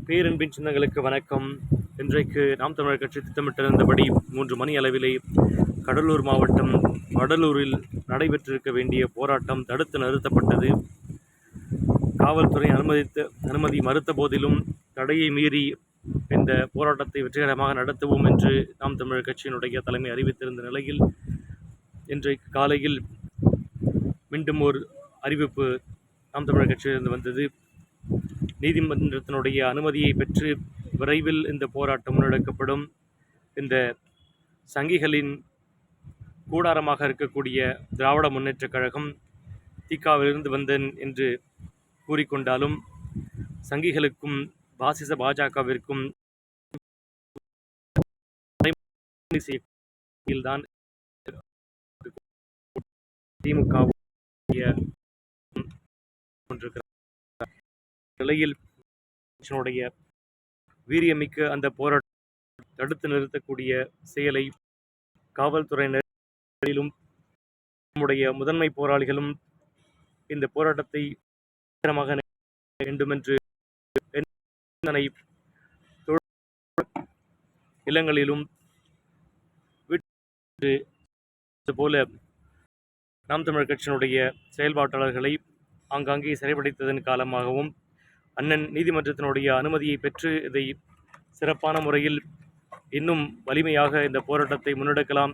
பேரன்பின் சின்னங்களுக்கு வணக்கம். இன்றைக்கு நாம் தமிழர் கட்சி திட்டமிட்டிருந்தபடி 3 மணி அளவிலே கடலூர் மாவட்டம் வடலூரில் நடைபெற்றிருக்க வேண்டிய போராட்டம் தடுத்து நிறுத்தப்பட்டது. காவல்துறை அனுமதி மறுத்த போதிலும் தடையை மீறி இந்த போராட்டத்தை வெற்றிகரமாக நடத்துவோம் என்று நாம் தமிழர் கட்சியினுடைய தலைமை அறிவித்திருந்த நிலையில் இன்றைக்கு காலையில் மீண்டும் ஒரு அறிவிப்பு நாம் தமிழர் கட்சியிலிருந்து வந்தது. நீதிமன்றத்தினுடைய அனுமதியை பெற்று விரைவில் இந்த போராட்டம் முன்னெடுக்கப்படும். இந்த சங்கிகளின் கூடாரமாக இருக்கக்கூடிய திராவிட முன்னேற்றக் கழகம் திகாவிலிருந்து வந்தேன் என்று கூறிக்கொண்டாலும் சங்கிகளுக்கும் பாசிச பாஜகவிற்கும் தான் திமுக நிலையில் வீரியமிக்க அந்த போராட்டம் தடுத்து நிறுத்தக்கூடிய செயலை காவல்துறையினரிலும் நம்முடைய முதன்மை போராளிகளும் இந்த போராட்டத்தை வேண்டும் என்று இல்லங்களிலும் போல நாம் தமிழர் கட்சியினுடைய செயல்பாட்டாளர்களை ஆங்காங்கே சிறைப்பிடித்ததன் காலமாகவும் அண்ணன் நீதிமன்றத்தினுடைய அனுமதியை பெற்று இதை சிறப்பான முறையில் இன்னும் வலிமையாக இந்த போராட்டத்தை முன்னெடுக்கலாம்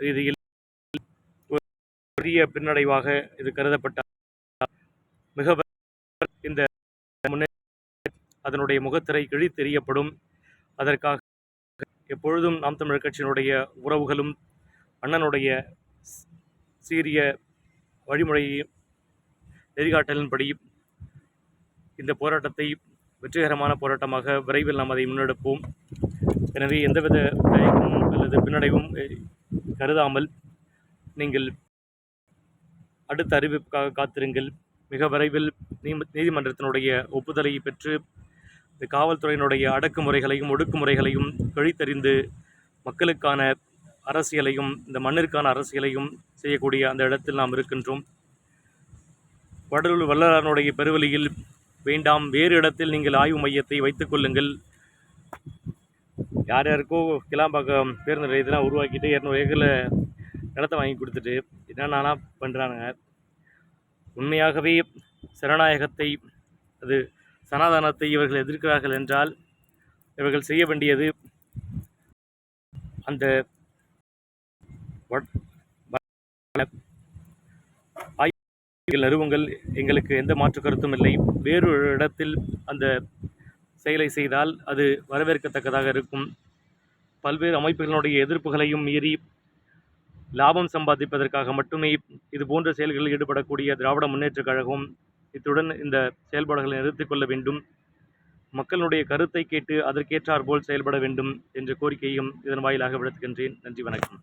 ரீதியில் ஒரு பெரிய பின்னடைவாக இது கருதப்பட்ட மிக இந்த அதனுடைய முகத்திரை கிழித்தெறியப்படும். அதற்காக எப்பொழுதும் நாம் தமிழர் கட்சியினுடைய உறவுகளும் அண்ணனுடைய சீரிய வழிமுறையையும் நெறிகாட்டலின்படி இந்த போராட்டத்தை வெற்றிகரமான போராட்டமாக விரைவில் நாம் அதை முன்னெடுப்போம். எனவே எந்தவித தயக்கமும் அல்லது பின்னடைவும் கருதாமல் நீங்கள் அடுத்த அறிவிப்புக்காக காத்திருங்கள். மிக விரைவில் நீதிமன்றத்தினுடைய ஒப்புதலை பெற்று இந்த காவல்துறையினுடைய அடக்குமுறைகளையும் ஒடுக்குமுறைகளையும் கழித்தறிந்து மக்களுக்கான அரசியலையும் இந்த மண்ணிற்கான அரசியலையும் செய்யக்கூடிய அந்த இடத்தில் நாம் இருக்கின்றோம். வடலூர் வள்ளலாருடைய பெருவெளியில் வேண்டாம், வேறு இடத்தில் நீங்கள் ஆய்வு மையத்தை வைத்துக் கொள்ளுங்கள். யார் யாருக்கோ கிளாம்பாக்கம் பேருந்து நிலையத்தெல்லாம் உருவாக்கிட்டு 200 ஏக்கரில் நிலத்தை வாங்கி கொடுத்துட்டு என்னென்னா பண்ணுறானுங்க. உண்மையாகவே சனநாயகத்தை அது சனாதனத்தை இவர்கள் எதிர்க்கிறார்கள் என்றால் இவர்கள் செய்ய வேண்டியது அந்த நிறுவங்கள் எங்களுக்கு எந்த மாற்று கருத்தும் இல்லை. வேறு இடத்தில் அந்த செயலை செய்தால் அது வரவேற்கத்தக்கதாக இருக்கும். பல்வேறு அமைப்புகளினுடைய எதிர்ப்புகளையும் மீறி லாபம் சம்பாதிப்பதற்காக மட்டுமே இது போன்ற செயல்களில் ஈடுபடக்கூடிய திராவிட முன்னேற்றக் கழகம் இத்துடன் இந்த செயல்பாடுகளை நிறுத்திக் கொள்ள வேண்டும். மக்களுடைய கருத்தை கேட்டு அதற்கேற்றாற்போல் செயல்பட வேண்டும் என்ற கோரிக்கையும் இதன் வாயிலாக விடுக்கின்றேன். நன்றி, வணக்கம்.